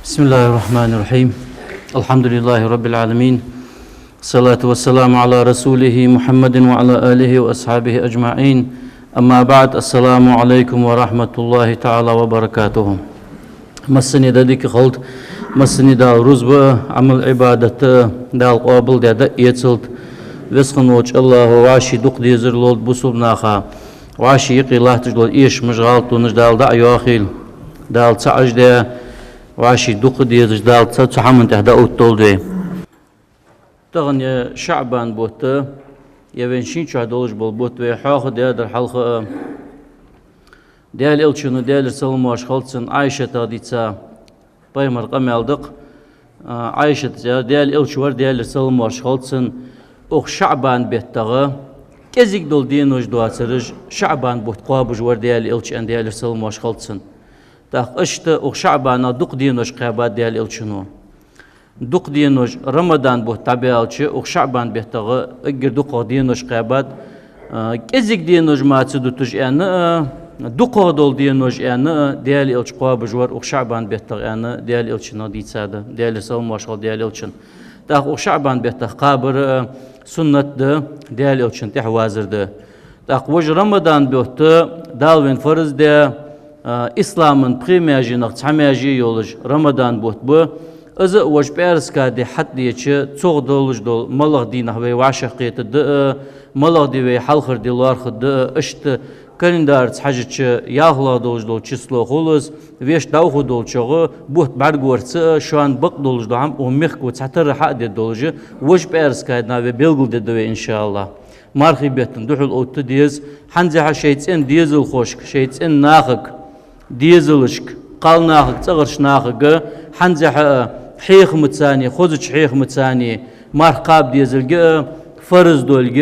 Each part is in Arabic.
بسم الله الرحمن الرحيم. الحمد لله رب العالمين. الصلاة والسلام على رسوله محمد وعلى آله وأصحابه أجمعين. أما بعد، السلام عليكم ورحمة الله تعالى وبركاته. مسني دادك خلط مسني دا رزبة عمل عبادة دا القابل دا يتسلت وسخن وجه الله وعاشي دق ديزر لولد بصوب ناخا وعاشي يقي الله تجلول إيش مشغالت ونجدال دا يواخيل دال تعج دا وعاشي دق ديزر دال تحمن تهدا أوتول دا تغن شعبان بوت يوين شين شو هدولش بالبوت وحاخ دا در حلقة ديال إلشنو ديال سلم واش خلصن عايشة تاديتسا بايمر قمالدق عايشة ديال إلشور ديال سلم واش خلصن أخ شعبان بيتغا كزيك دول دين وش دواترج شعبان بوت قابج ور ديال إلش أن ديال سلم واش خلصن تاخ أشت أخ شعبان دق دين وش قابات ديال إلشنو دق دين وش رمضان بوت تابعالش أخ شعبان بيتغا أجر دق دين وش قابات كزيك دين وش ما تسدو تج أنا دقة دول دينوج أنا ديال إلش قابج ور أخ شعبان بيتغ أنا ديال إلش نادي سادة ديال سلم واشغل ديال إلشن تاخ أخ شعبان بيتغ قابر سنة ده ديال إلشن تحوازر ده تاخ وج رمضان بيوت دالوين فرز ده إسلامن بريمياجي نقط حمياجي يولج رمضان بيوت بو إذا وج بيرس كادي حد ديش تصغ دولج دول ملغ دينه وي وعشقيت ده ملغ دي وي حلخر دي لارخ ده إشت كالندار تحجج ياهلا دولج دول چسلو خلص ويش داوخو دول چغو بوت برگورت شوان بق دولج دو هم ومخكو تحتر حق دي دولج وش بيرس كايدنا و بيلگل دي دوي ان شاء الله مارخي بيتن دوحل اوت ديز حنزها شيتسن ديزل خوشك شيتسن ناخك ديزلشك قال ناخك تغرش ناخك حنزها حيخ متساني خوزج حيخ متساني مارقاب ديزلگ فرز دولگ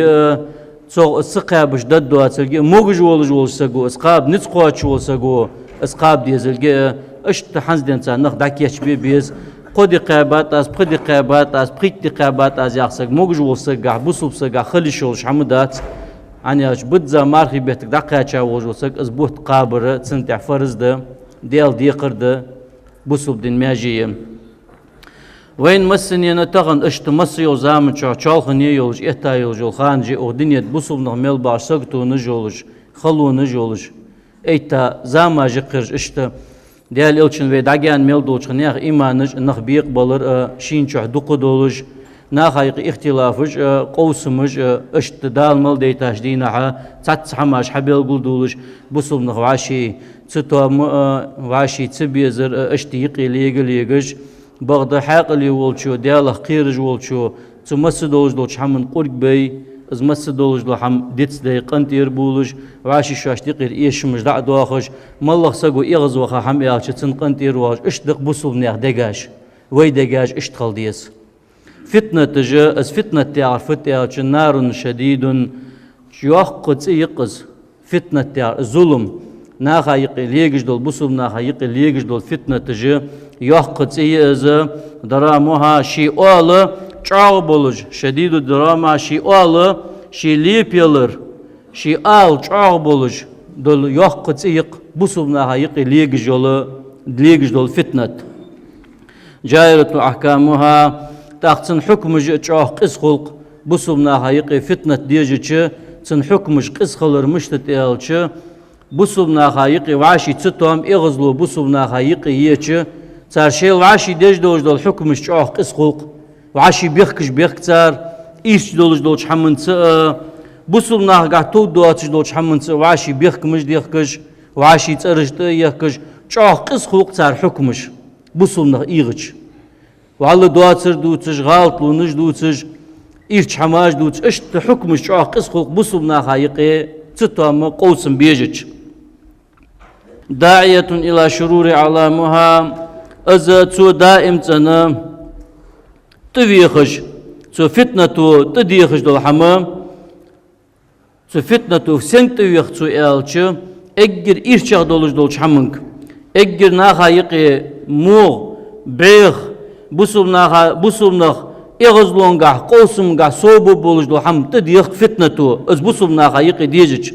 صو السقابش ددو أتلقى موجج ولج سجو اسقاب نتقواتش سجو اسقاب ديزلقى اشت حنز دينسان نخ داك يشبي بيز قدي قابات از قدي قابات از قيت قابات از يحسق موجج ولسجع بوسوب سجع خلي شولش حمدات أنا اش بدزا مارخي بيتك دقيقة وجوسك از بوت قابر سنتع فرز ده ديال ديقر ده بوسوب دين ماجيه وين مسني أنا تغن اشت مصي وزامن شال خنيه يولج إهتا يولج الخانجي ودنيا بوسوب نغمل باش سقطو نجولج خلو نجولج إيتا زاما جقرج اشت ديال إلشن ويدعيان ميل دولج خنيخ إيمانج نخ بيقبلر شين شح دقو دولج ناخايق اختلافج قوسمج اشت دال مل ديتاش دينها تات حماش حبيل قول دولج بوسوب نغ واشي تتو واشي تبيزر اشت يقي ليجج بغض حق اللي ولشو دياله قيرج ولشو تمسدوج دولش حمن قرق بي از مسدوج دول حم ديتس دي قنتير بولج وعاشي شاش دقير ايش مش دع دواخش مالله سقو اغز وخا حم يالش تن قنتير واج اشتق بوصل نيخ دقاش وي دقاش اشتغل ديس فتنة تجا از فتنة تعرف فتيالش نار شديد يوقت يقز فتنة تعرف ظلم ناخا يقي ليجش دول بوصل ناخا يقي ليجش دول فتنة تجا يحقق إيز درامها شيء أول شعب بولج شديد الدراما شيء أول شيء ليبيلر شيء أول شعب بولج دول يحقق إيق بوسبناها يقي ليج دول فتنة جائرة أحكامها تحسن حكم شعب قص خلق بوسبناها يقي فتنة ديجتش تن حكم قص خلر مشتت إلش بوسبناها يقي وعشي تتهم إغزلو بوسبناها يقي يتش تارشيل وعاشي ديج دولج دول حكمش شعوه قس خلق وعاشي بيخكش بيختار إيش دولج دولج حمن بوصل ناخ قاعد تود دواتش دولج حمن وعاشي بيخكمش ديخكش وعاشي ترج يخكش شعوه قس خلق تار حكمش بوصل ناخ إيغش وعلى دواتر دوتش غالط لونج دوتش إيش حماج دوتش اشت حكمش شعوه قس خلق بوصل ناخ يقي تتهم قوسم بيجج داعية إلى شرور علامها أذا تو دائم تنا تبيخش تو فتنة تو تديخش دول حمام تو فتنة تو سنت تبيخ تو إلش أجر إيرشة دولش دولش حمنك أجر ناخا يقي مو بيخ بوسوم ناخ إغزلونغا قوسمغا صوبو بولش دول حم تديخ فتنة تو أز بوسوم ناخا يقي ديجج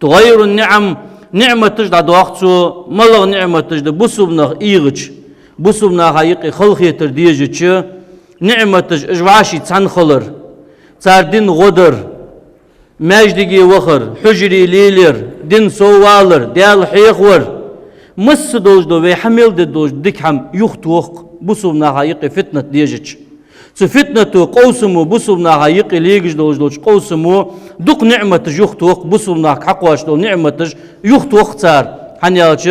تغير النعم نعمة تجد دوختو ملغ نعمة تجد بوسوم ناخ إيغش بسمنا هايقي خلقي ترديجتش نعمتش اجواشي تنخلر تاردين غدر ماجدقي وخر حجري ليلر دين سوالر ديال حيخور مس دوجدو ويحمل دوج ديكحم يختوق بسمنا هايقي فتنة ديجتش فتنة قوسمو بسمنا هايقي ليجش دوج قوسمو دوق نعمتش يختوق بسمنا حقواش دو نعمتش يختوق تار حنيالش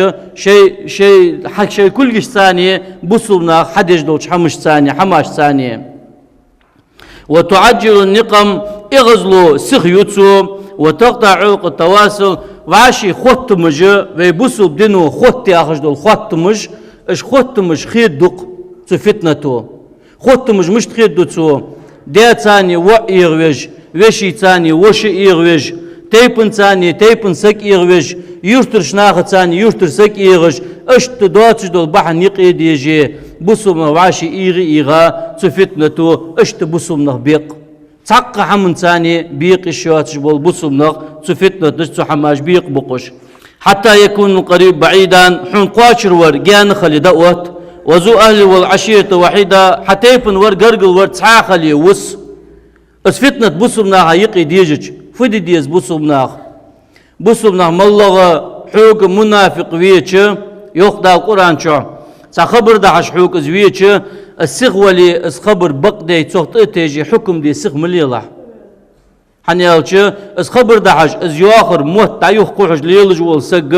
شيء حق شيء كل ثانية بسمنا حدش دوج حمش ثانية حماش ثانية وتعجل النقم اغزلو سخيوتسو وتقطع عوق التواصل وعاشي خط مج ويبسو بدينو خط ياخش دول خط مج اش خط مج خير دق فتنته خط مش تخير دوتسو دي ثاني وإيغوج وشي ثاني وش إيغوج تيبن ثاني تيبن سك إيغوج يشتر شناخ ثاني يشتر سك إيغوج اشت دوتش دول بحن يقي ديجي بسوم وعاشي إيغا فتنته اشت بسوم بيق تقع حمن ثاني بيق الشواتش بول بسوم فتنته حماش بيق بقش حتى يكون قريب بعيدا حن قاشر ور جان خلي دوت وزو أهل والعشيرة وحيدة حتى يبن ور قرقل ور تحاخلي وس اس فتنة بسومنا هايقي ديجج فدي ديز بسومنا ملغة حوق منافق ويتش يوخدا القرآن شو خبر ده حش حوق زويتش السخ ولي اس خبر بق دي تسوخت اتيجي حكم دي سخ مليلة حنيالش اس خبر ده حش از يواخر موت تعيوخ قوحش ليلج والسق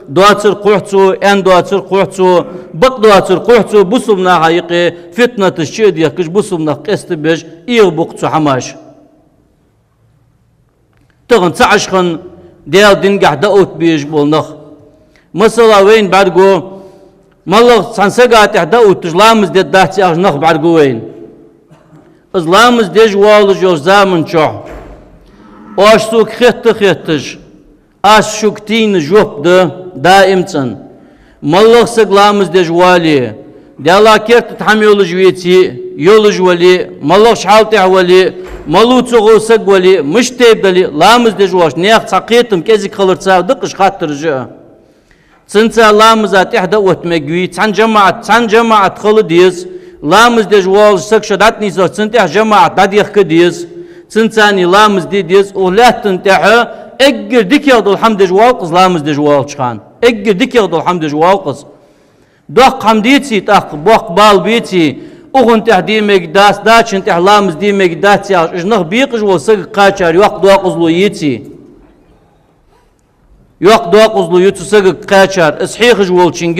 دواتر قوحتو ان دواتر قوحتو بق دواتر قوحتو بسومنا هايقي فتنة الشيد يكش بسومنا قست بيش ايغ بقتو حماش تغن تعشخن ديال دنقح دقوت بيش بولنخ مثلا وين بعرقو مالله سانسقات دقوت تجلامز دي داتي اجنخ بعرقو وين ازلامز ديج والج يوش زامن شوح واشتوك خيتش اشوك تين جوب ده دائمتن مالله سقلامز ديج والي ديالا كيرت تحمل جويتي يولج ولي مالله شحالتي ولي مالو تغو سق ولي مش تبدلي لامز دجواش نيخ ساقيتم كيزك خلرت ساو دقش خاطر جاء سنتا لامز اتحدى وتمجوي تان جماعة خل ديز لامز دجوال سق شداتني زو سنتا جماعة داديخ كديز سنتاني لامز ديز ولا تنتحى اجر ديك ياخذ الحمد دجوال قز لامز دجوال شخان اجر ديك ياخذ الحمد دجوال قز دوق حمديتي تاق بوق بال بيتي أغن تهديمك داس داتشن تحلامز ديمك داتي اجنخ بيقش وسق قاچار يوق دوقزلو يتي يوق دوقزلو يتو سق قاچار اسحيخش ولچنگ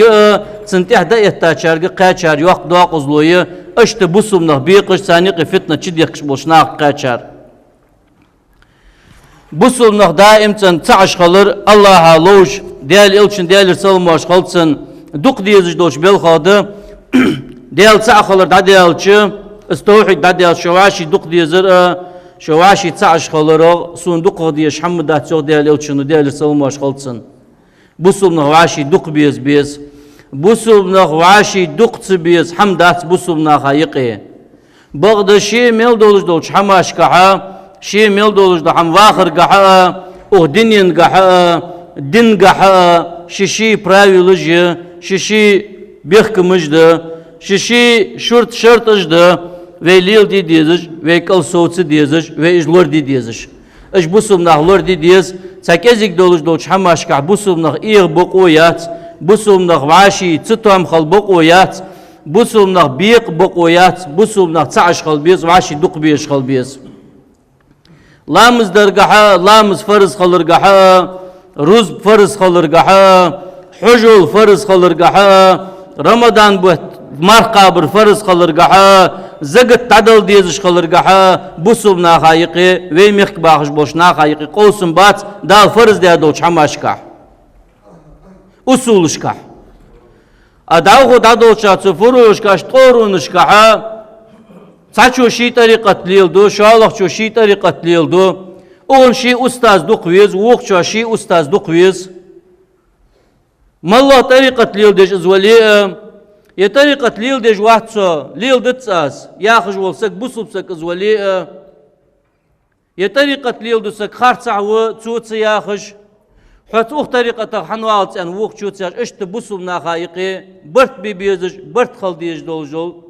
سنتح دا يتاچارگ قاچار يوق دوقزلو ي اشت بوسمنخ بيقش سانيق فتنه چديقش بولشناق قاچار بوسمنخ دائم تن تعش خلر الله لوج ديال الچن ديال سلموش خلصن دوق ديزج دوش بيل خاده ديال تعخلر داديالش استوحي داديال شواشي دق ديزر شواشي تعش خلر سون دق ديش حمد داتيو ديال الچنو ديال سلموش خلصن بوسمنخ واشي دق بيز بوسمنخ واشي دق بيز حمدات بوسمنخ هايقي بغد شي ميل دولج دولش حماش كحا شي ميل دولج دو حم واخر كحا او دنين كحا دين كحا شي براويلج شي بيخك مجد شي شرط اجده وي ليل دي ديزج وي كل صوت ديزج وي اجلور دي ديزج اش بوسمنخ لور دي ديز ساكيزك دولج دولش حماش كح بوسمنخ ايغ بقويات بوسمنخ واشي تتوام خل بقويات بوسمنخ بيق بقويات بوسمنخ تعش خل بيز واشي دق بيش خل بيز لامز درقحا لامز فرز خلرقحا روز فرز خلرقحا حجول فرز خلرقحا رمضان بوت مرقابر فرز خلرقحا زقت تعدل ديزش خلرقحا بوسمنا خايقي وي ميخك باخش بوشنا خايقي قوسم بات دال فرز ديا دوش حماشكح أصولشكح أدعوه دادوشا تفروشكاش طورونشكحا تاچو شي طريقة ليلدو شالخ شو شي طريقة ليلدو اون شي أستاذ دقويز ووق شو شي أستاذ دقويز ما الله طريقة ليلدش ازولي يا طريقة ليلدش واحدسو ليلدتساس ياخج والسك بوسبسك ازولي يا طريقة ليلدسك خارتسع وتسوتس ياخج حت أخ طريقة حنوالت أن وق شو تساج إشت بوسوم ناخايقي برت بيبيزج برت خلديج دولجول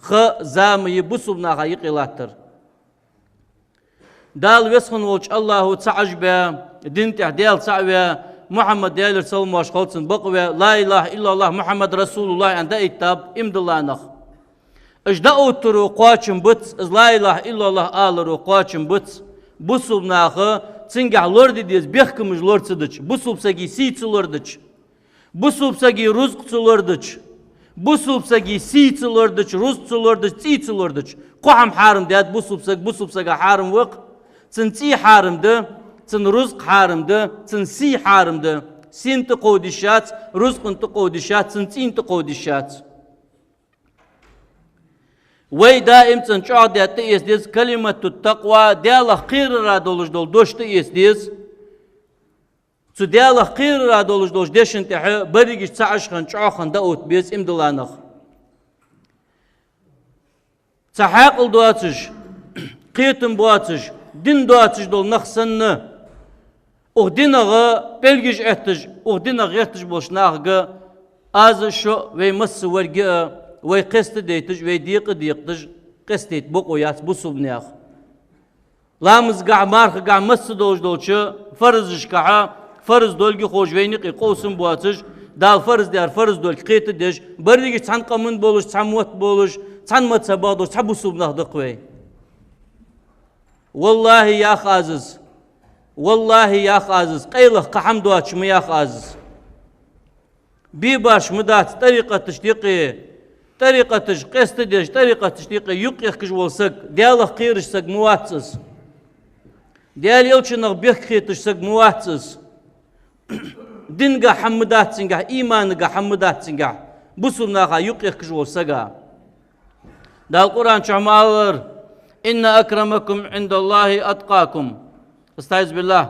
خ زامي بوسوم ناخايقي لاتر دال وسخن وجه الله تعجبه دين تحديل تعبه محمد ديال سلم واش خلصن بقوه لا إله إلا الله محمد رسول الله عند إتاب إمد الله نخ اجدأوا ترو قواتشم بتس لا إله إلا الله آلرو قواتشم بتس بوسوب ناخه تنجح لورد ديز بيحكمج لورد صدق بوسوب ساقي سيت لوردج بوسوب ساقي رزق لوردج بوسوب ساقي سيت لوردج رزق لوردج سيت لوردج قوام حارم ديات بوسوب ساقي حارم وق تنسي حارم ده تن رزق حارم ده تنسي حارم ده سين تقودشات رزق تقودشات تنسين تقودشات وي دائم تنشعد يتئيس ديز كلمة التقوى ديالة خير را دولش دول دوش تئيس ديز تو ديالة خير را دولش دوش ديشن تحي بريجش تعشخن شعخن داوت بيز امدلانخ تحاقل دواتش قيتم بواتش دين دواتش دول نخسن او دينغا بلجش احتج او دينغا احتج بولش ناغا از شو وي مس ورقه وي قست ديتج وي ديق ديقتج قستيت بقويات بوسوبنياخ لامز قاع مارخ قاع مس دوج دولش فرزش كعا فرز دولجي خوش وينقي قوسم بواتج دال فرز ديار فرز دول قيت ديج برديجي تان قمن بولش تان موت بولش تان مت سبادوش تبوسوبناخ دقوي والله يا خازز والله يا خازز قيلخ قحمدواتش ميا خازز بيباش مدات طريقة تشتيقي طريقة قست ديش طريقة تشتيقي يقيخ كجول سق ديالخ قيرش سق مواتسس ديال يلشنغ بيخ خيتش سق مواتسس دينغا حمدات سنغا إيمانغا حمدات سنغا بسولناغا يقيخ كجول سقا دا القرآن شعمالر إن أكرمكم عند الله أتقاكم استعيذ بالله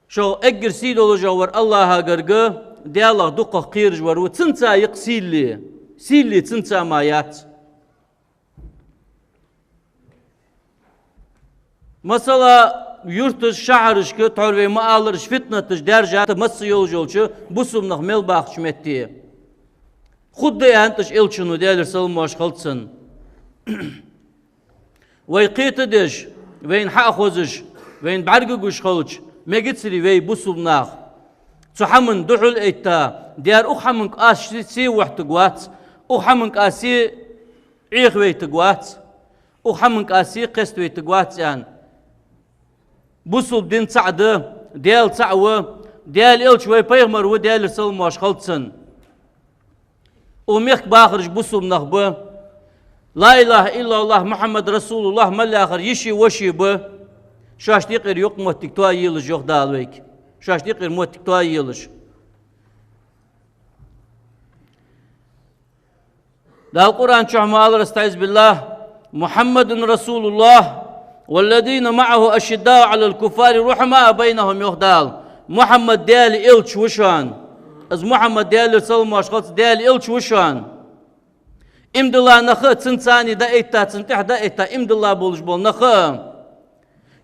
شو أجر سيدو لجوار الله هاجرجا ديالله دقة قيرج ورو تنسى سيلي تنسى مايات مثلا يرتش شعرش كه تعرفي ما alırش fitnatış derjat ması yolcu busumnaq mel baxşmetti خود يانتش إلشنو ديالر سلم واش خلصن ويقيت ديش وين حاخوزش وين بعرقوش خلص ما جتسري وي بوسوبناخ تحمن دحول إيتا ديار أخمنك آس سي وحتقوات أخمنك آسي عيخ ويتقوات أخمنك آسي قست ويتقوات يعني بوسوب دين سعده ديال سعوه ديال إلش وي بيغمر وديال سلم واش خلصن وميخ باخرج بوسوب نخبه لا إله إلا الله محمد رسول الله مال آخر يشي وشي به شاش تيقر يوق موتك توا يلش يوق دالويك شاش تيقر موتك توا يلش دا القرآن شعمال استعيذ بالله محمد رسول الله والذين معه أشداء على الكفار رحماء بينهم يخدال محمد ديال إلش وشان از محمد ديال سلم واشخاص ديال إلش وشان امد الله نخا تنساني دا إيتا تنتح دا إيتا امد الله بولش بول نخا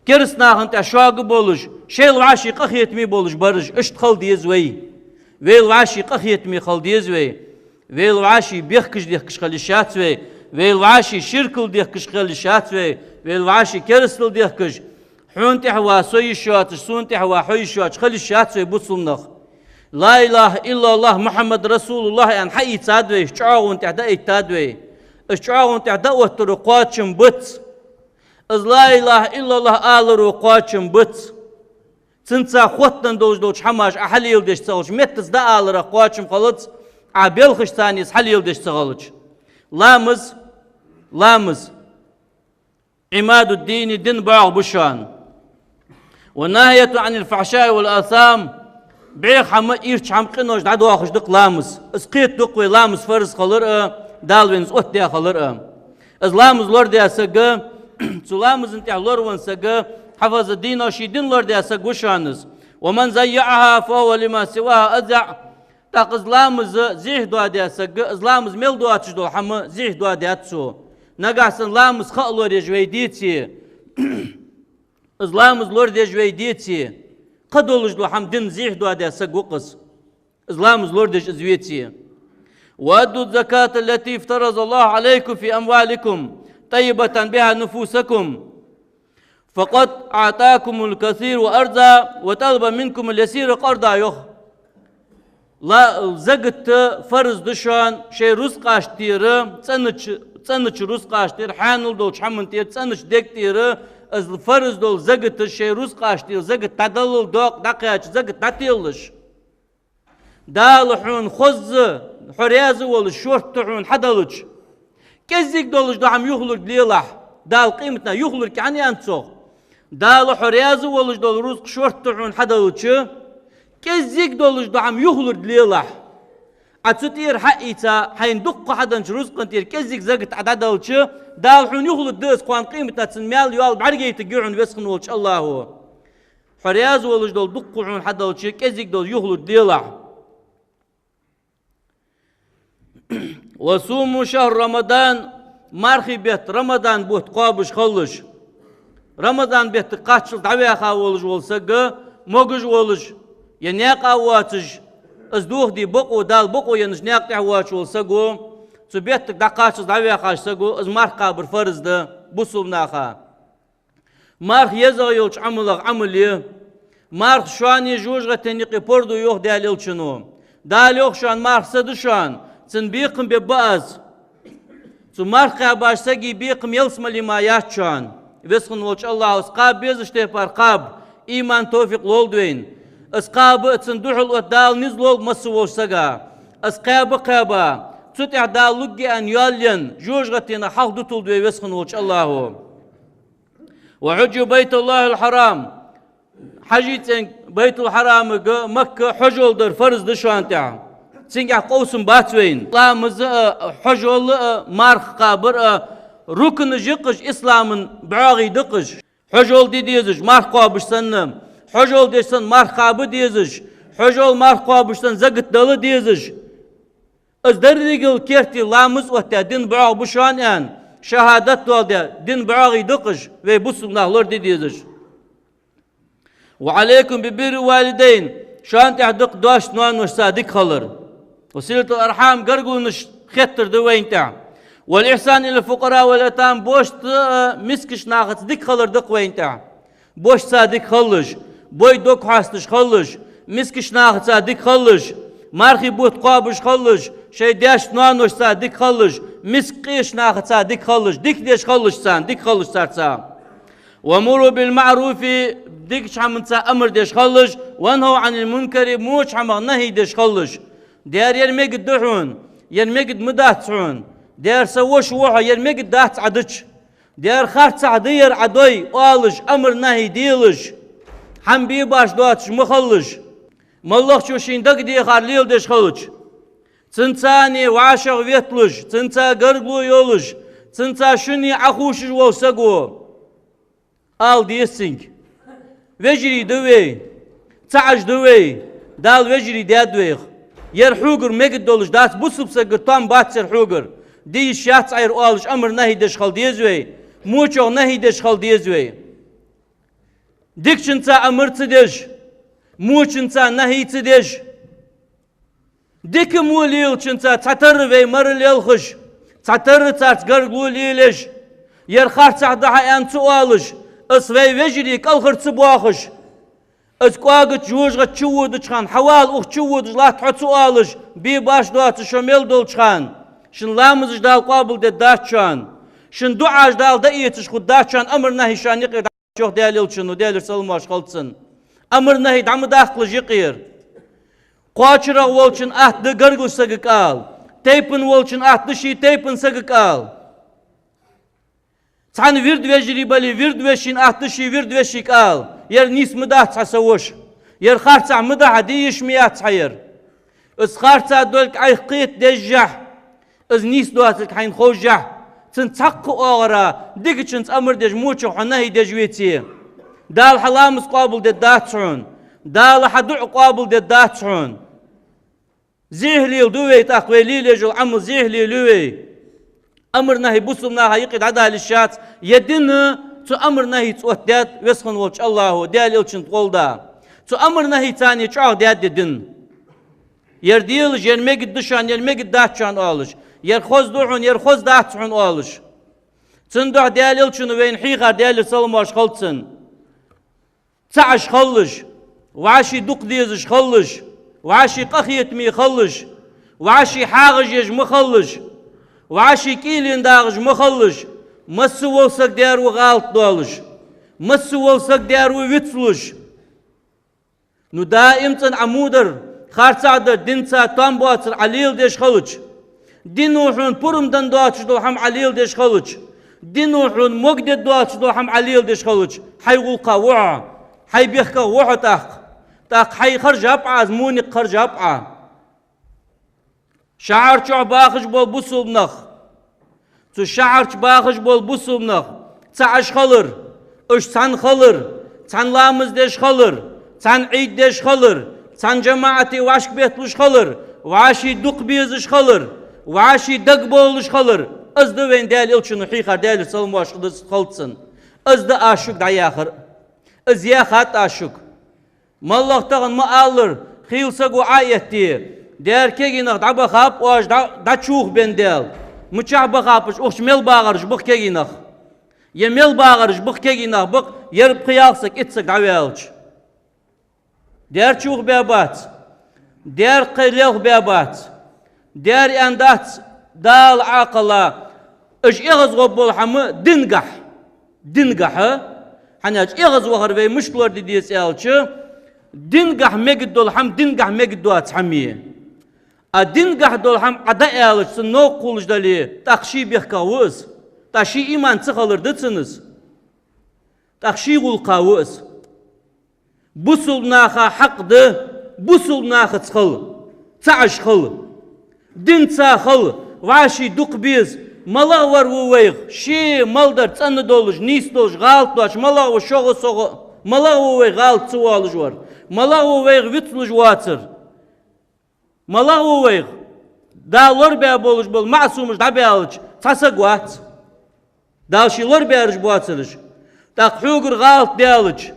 كرس ناخن تشواق بولش شيل وعاشي قخيت مي بولش برج اشت خل ديز وي ويل وعاشي قخيت مي خل ديز وي ويل وعاشي بيخكش ديخكش خليشات وي ويل وعاشي شركل ديخكش خليشات وي ويل وعاشي كرسل ديخكش حون تحوا سوي شواتش سون تحوا حوي شواتش خليشات وي بوصل نخ لا إله إلا الله محمد رسول الله أن حي تادوي شعاون تعداء تادوي شعاون تعداء وترقاتشم بت از لا إله إلا الله آل رقاتشم بت تنسى خوتن دوج حماش أحليل دش تغلش متز دا آل رقاتشم خلص عبيل خشتانيس حليل دش تغلش لامز عماد الدين دين باع بشان ونهاية عن الفحشاء والآثام بعيق حما إيرش حم قنوش دعدو آخش دق لامز اسقيت دقوي لامز فرز خلر دالوينز اوت ديا خلر از لامز لور ديا سقا تو لامز انتع لور ون سقا حفظ الدين وشي دين لور ديا سق وشانز ومن زيعها فهو لما سواها أزع تاق از لامز زيه دوا ديا سقا از لامز ميل دوا تشدو حما زيه دوا ديا تسو نقاسن لامز خلور يجوي ديتي از لامز لور ديا جوي ديتي قدولج دو حمدن زيح دو هذا سقوقس إسلام زلوردش إزويتي وأدوا الزكاة التي افترض الله عليكم في أموالكم طيبة بها نفوسكم فقد أعطاكم الكثير وأرضى وطلب منكم اليسير قرضا يخ لا زقت فرز دشان شيء رزق اشتير تنش رزق اشتير حانل دول شمن تير تنش ديك تير از فرز دول زقت شيء رزق اشتير زقت تدلل دوق دقياش زقت تتيلش دالحون خز حرياز ولا شورت تحون حدلج كزيك دولش دو عم يخلق ليلح دال قيمتنا يخلق يعني انتسوخ دال حرياز ولا دول رزق شورت تحون حدلج كزيك دولش دو عم يخلق ليلح اتسوتير حقيتا حين دق حدا رزق انتير كزيك زقت عددلج دالحون يخلق دس قوان قيمتنا تنميال يوال بعرقي تقيعون ويسخن ولش الله هو حرياز ولا دول دقعون حدلج كزيك دول يخلق ليلح وصوموا شهر رمضان مارخي بيت رمضان بوت قابش خلش رمضان بيت قاتشل دعوية خاولج والسقة موجج ولج ينيق أواتج أزدوخ دي بقو دال بقو ينجنيق تعواتش والسقو تبيت دقاتشل دعوية خاش سقو از مارخ قابر فرز ده بصوب ناخا مارخ يزغ يوش عملغ عملي مارخ شواني جوجغة تنيقي بردو يوخ داليل چنو داليوخ شوان مارخ سدشان تن بيقم بباز تو مرقى باش سقي بيقم يلسم لما ياتشان ويسخن وجه الله اسقاب بيزش تهبار قاب ايمان توفيق لولدوين اسقاب تن دوحل ودال نزلول مسووش سقا اسقاب قابا تتع دال لقي ان يالين جوجغتين حق دوتل دوي ويسخن وجه الله وحجوا بيت الله الحرام حجيتين بيت الحرام مكة حجول در فرز دشوان تاع سنجح قوسم باتوين إسلام حجول مارخ قابر ركن جقش إسلام بعاغي دقش حجول دي ديزش مارخ قابش سن حجول دي سن مارخ قابر ديزش حجول مارخ قابش سن زقت دل ديزش از دردقل كيرتي لامز وحتى دين بعاغ بشوان ان شهادت والده دين بعاغي دقش وي بسم نهلور دي ديزش وعليكم ببر والدين شان تعدق دوش نوان وش صادق خلر وسيلة الأرحام قرقونش خطر دوين تاع والإحسان إلى الفقراء والأيتام بوش مسكش ناخذ ديك خلر دق وين تاع بوش صادق خلش بوي دوك حاستش خلش مسكش ناخذ صادق خلش مارخي بوت قابش خلش شي داش نوانوش صادق خلش مسكيش ناخذ صادق خلش ديك ديش خلش سان ديك خلش صار ومروا بالمعروف ديك عم أمر ديش خلش وانهوا عن المنكر موش عم نهي ديش خلش دير يرميقد دحون يرميقد مداتعون دير سوش وحا يرميقد دات عدش دير خارت عدير عدوي والش أمر نهي ديلش حم بيباش دواتش مخلش مالله شوشين دق دي خارليل ديش خلش تنتاني وعاشق ويتلش تنتا قرقلو يولش تنتا شني عخوشش ووسقو آل ديسنج وجري دوي تعج دوي دال وجري داد دويخ ير حوغر ميقد دولش دات بوسب سقر طام باتسر حوغر دي شات عير والش امر نهي دشخل ديزوي موچو نهي دشخل ديزوي ديكشن تا امر تدش موچن تا نهي تدش ديك موليل چنتا تعتر وي مرليل خش تعتر تات غرغلو ليلش ير خارت عدها ان توالش اسوي وجري كالخر تبواخش اسقاغت جوجغت چود چخان حوال اوخ چود لا تحصوالش بي باش دوات شمل دول چخان شن لامز دال قابل داتشان شن دعاج دال دايتش خد داتشان امر نهي شان يقير جوخ داليل شنو دالر سلماش خلصن امر نهي دم داخل يقير قاچرا ولچن ات د گرگو سگقال تيپن ولچن ات دشي تيپن سگقال تان ويرد وجري بالي ويرد وشين ات دشي ويرد وشي قال ير نيس مدات حسوش ير خارتا مدا عديش ميات حير اس خارتا دولك اي قيت دجح از نيس دواتك حين خوجح تنتق اغرا ديكچنت امر دج موچو حنهي دجويتي دال حلامس قابل داتعون دال حدع قابل داتعون زهلي دوي تقويلي لجو عم زهلي لوي امر نهي بوسمنا هيقد عدا للشات يدن تو امر نهي توتات ويسخن وجه الله دال يلچن قولدا Zu amr nahi tani çoğ dedin. Yer değil yerme gid dışan yerme gid dahçan alış. Yer xoz duhun yer xoz dahçun alış. Çın duh değerli çunu ve inhiqar değerli salmaş khaltsın. Çaş khallış. Vaşi duq diziş khallış. Vaşi qahiyet mi khallış. Vaşi hağış yej mkhallış. Vaşi kilin dağış mkhallış. Massu olsak değer u galt dolış. Massu olsak değer u vitslış. Nu daim çın amudur. Kharsadır dinsa tam boğatır alil deş khalıç. Dinuhun purumdan doğaçı doham alil deş khalıç. Dinuhun mogdet doğaçı doham alil deş khalıç. Hay gulqa vu'a. Hay bihka vu'a tak. Tak hay kharja ap'az munik kharja ap'a. Şaar çoğ bağış bol busulnaq. Su şaar bağış bol busulnaq. Ça'aş khalır. Öş san khalır. Sanlamız deş khalır. San eid deş khalır. San cemaati vaşk betluş khalır. Vaşi duq biziş khalır. Vaşi dag boluş khalır. Azdı ven değerli ilçinu hiqar değerli salım vaşkıda khaltsın. Azdı aşık dayahır. Az yahat aşık. Mallaqtağın mı alır. Khilsa gu ayetti. Der keginaq daba khap oaj da çuq bendel. Muçah baxapış oxmel bağırış bıq keginaq. Yemel bağırış bıq keginaq bıq yerib qiyaqsak etsek davelç. Der çuq bebat. Der qilaq bebat. Der endat dal aqla. Iş iğaz qobbol hamı dingah. Dingah. Hani iş iğaz vaqar ve müşklar dediyiz elçi. Dingah megid dol ham dingah megid doat hamiye. A dingah dol ham ada elçi no qulujdali taqshi bihkavuz. Taşi iman çıqalırdıtsınız. Taqshi qulqavuz. Busul naha haqdı, busul naha çıqal. Ça'aş qal. Din çaqal. Vaşi duq biz. Malaq var vuvayq. Şi maldar çanı doluş, nis doluş, galt doluş. Malaq şoğu soğu. Malaq vuvayq galt çıvalış var. Malaq vuvayq vitluş vatsır. Malaq vuvayq. Dağlar be boluş bol, masumuş da be alıç. Çasa guat. Dağşilar be arış buatsırış. Taqhugur galt be alıç.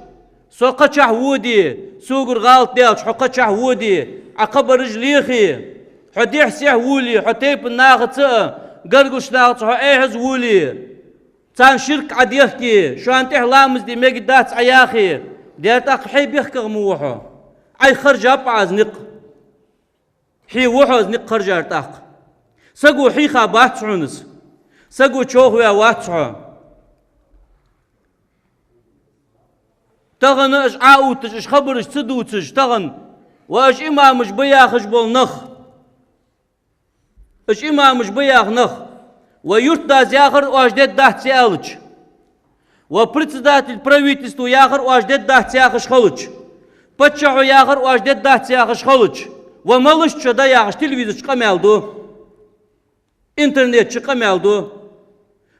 Soqaçah vudi. Sugur galt be alıç. Hoqaçah vudi. Aqaba rıjliği. Hudih sih vuli. Huteyp nağıtı. Garguş nağıtı. Ehz vuli. Çan şirk adiyah ki. Şu an tehlamız di megiddat ayahi. Der taqhi bihkıg muhu. Ay kharjab azniq. Hi wuhuz niq kharjar taq. Sagu hi khabat sunus. Sagu çoğ ve watsu. Tağını iş autiş, iş khabırış, sıdutiş, tağın. Ve iş imamış bıyaqış bol nıq. İş imamış bıyaq nıq. Ve yurtta ziyaqır ojdet dahti alıç. Ve председатель правительства yaqır ojdet dahti yaqış khalıç. Patşahı yaqır ojdet dahti yaqış khalıç. Ve malışça da yaqış televizyon çıkameldu. İnternet çıkameldu.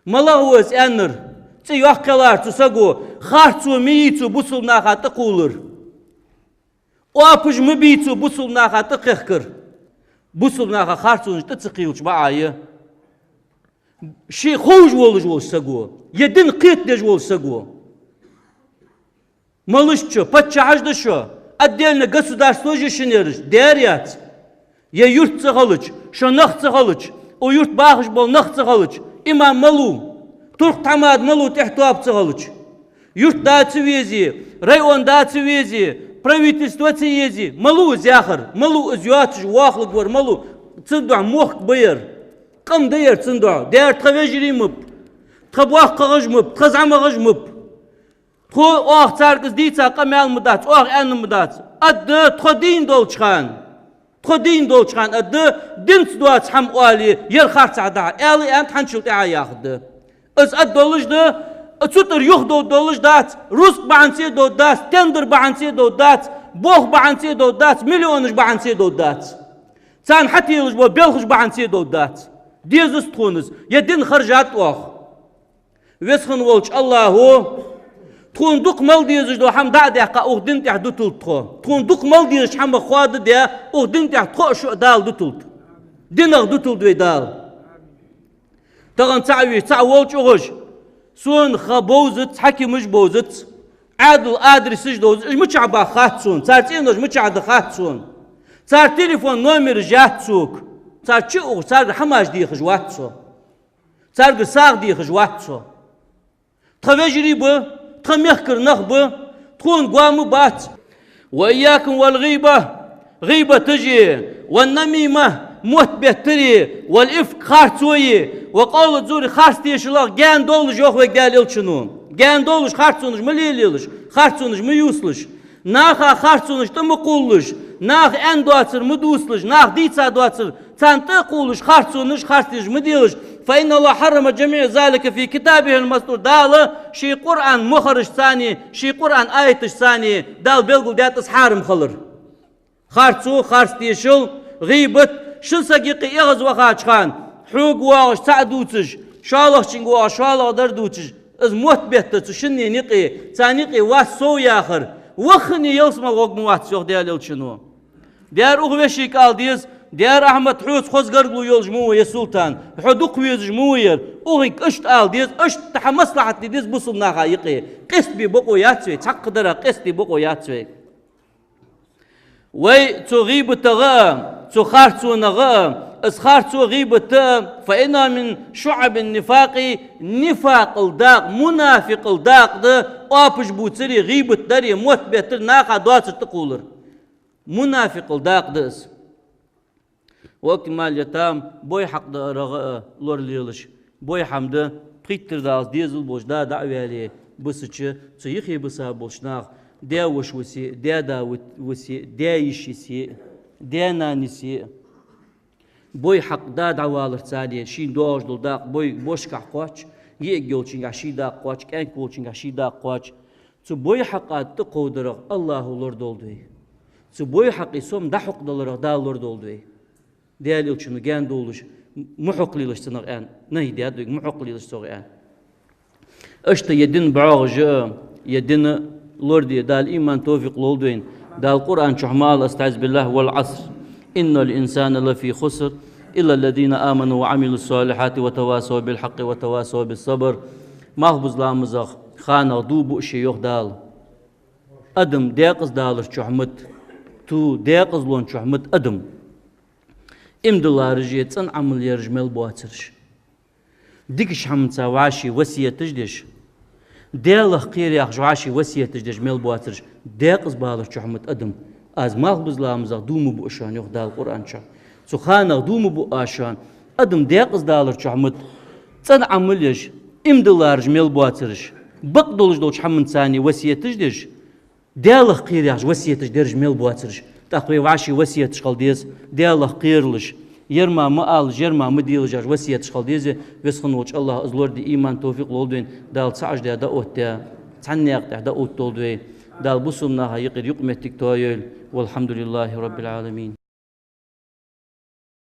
Malağız enir. Çi yaqkalar tsagu. Khartsu miitsu busul nahatı qulur. O apış mibitsu busul nahatı qıhkır. Busul naha khartsu nişte çıqiyuç baayı. Şi xuj oluş olsagu. Yedin qit dej olsagu. Malışça patşahajda şu. Отдельно государство жишинериш. Deriyat. Ya yurt çıqalıç. Şu naq çıqalıç. O yurt bağış bol naq çıqalıç. İmam malu. Turk tamad malu tehtuab çıqalıç. Yurt da çivezi. Rayon da çivezi. Правительство çivezi. Malu ziyahır. Malu üzüyatış. Vaqlık var malu. Çındu muhk bayır. Qam dayır çındu. Der tavejrimip. Tabaq qağıjmip. Qazamağıjmip. Tho oh çarkız deysa qamel mudat. Oh en mudat. Adı thodin dol çıxan. Thodin dol çıxan adı dins duat ham ali yer xarçada. Ali en tançıl ayaxdı. Az ad dolujdu. Çutur yox dolujdu. Rus baansi dodat. Tender baansi dodat. Boh baansi dodat. Milyonuz baansi dodat. San hatiyuj bo belxuj baansi dodat. Dizis tonuz. Yedin xarjat oh. Vesxın volç Allahu. Tunduk mal diyeceğiz do ham da deqa uğdin teh dutult tho. Tunduk mal diyeceğiz ham xwadı de uğdin teh tho şu dal dutult. Dinaq dutult ve dal. Tağın tawi tawolç oğuş. Son xabozut hakimiz bozut. عادل آدرسش دوز متشعبا خاتسون صار تينوش متشعد خاتسون صار تليفون نومر جاتسوك صار تشو صار حماش دي خجواتسو صار قصاق دي خجواتسو تخفجري ب تخميخكر نخب تكون قوام بات وإياكم والغيبة غيبة تجي والنميمة موت بهتري والإفك خارتوي وقول زوري خارتيش الله جان دولش يوخ وقال يلشنون جان دولش خارتسونش مليليلش خارتسونش ميوسلش ناخا خارتسونش تمقولش ناخ ان دواتر مدوسلش ناخ ديتسا دواتر تنتقولش خارتسونش خارتيش مديلش فإن الله حرم جميع ذلك في كتابه المستور دال شي قرآن مخرج ثاني شي قرآن آيتش ثاني دال بيلقل داتس حارم خلر خارتسو خارتيشل غيبت شل سقيقي إغز وخاج خان حوق واغش تعدوتش شالخ چنگوا شالخ دردوتش از موت بهتر شني نقي ثانيقي واسو ياخر وخني يلسما غوق موات يوخ ديال يلشنو ديار أغوشي قال ديز ديار أحمد حوز خوز قرقلو يلج مو يا سلطان حدوق ويز موير أغيك اشت قال ديز اشت تحا مصلحة ديز بصلنا غايقي قست بي بقو ياتسوي تقدر قست بي بقو ياتسوي وي تغيب تغام تخارتو نغام اسخارتو غيبة فإنها من شعب النفاق نفاق الداق منافق الداق ده أبش بوتري غيبة داري موت بيتر ناقا دواتر تقولر منافق الداق دس وقت مال يتام بوي حق ده رغاء لور ليلش بوي حمده قيتر داز ديزل بوش دا دعوي عليه بسچ تيخي بسا بوشناغ ديا وش وسي ديا دا وسي ديا يشيسي ديا نانيسي بوي حق دا دعوالر تسالي شين دوش دول داق بوي بوشكح قوش يجيوچين عشي دا قوش كان كوچين عشي دا قوش تو بوي حقات تقودر الله لور دولدوي تو بوي حق سوم دا حق دولر دا لور دولدوي ديال يلچنو جان دولش محق ليلش تنغ ان نهي ديا دوي محق ليلش توغ ان اشت يدين بعوج يدين لوردي دال ايمان توفيق لولدوين دال القران شحمال استعذ بالله والعصر إن الإنسان لفي خسر إلا الذين آمنوا وعملوا الصالحات وتواصوا بالحق وتواصوا بالصبر ما هو بظلام مزخ خانة دوب شيوخ دال أدم داقز دالر شحمت تو داقز لون شحمت أدم إمدلا رجيت أن عمل يرجمل بواترش ديكش حمتا وعاشي وسية تجدش دالخ قير ياخش وعاشي وسية تجدش ميل بواترش داقز بالر شحمت أدم از مال بزلام زغ دوم بو اشان يخ دال قران شا سخانه دوم بو اشان ادم داقز دالر شحمت صن عملش امدلارج ميل بواترش بقدولج دوش حمن ثاني وسيتش دش دالخ قيرياج وسيتش درج ميل بواترش تقوي واشي وسيتش قلديز دالخ قيرلش يرما مال جرما مديلج وسيتش قلديز وسخنوچ الله ازلور دي ايمان توفيق لولدين دال صاج دا اوت تعنيق دا اوت تولدوي دال بصمنا هيقر يقمتك تويل والحمد لله رب العالمين.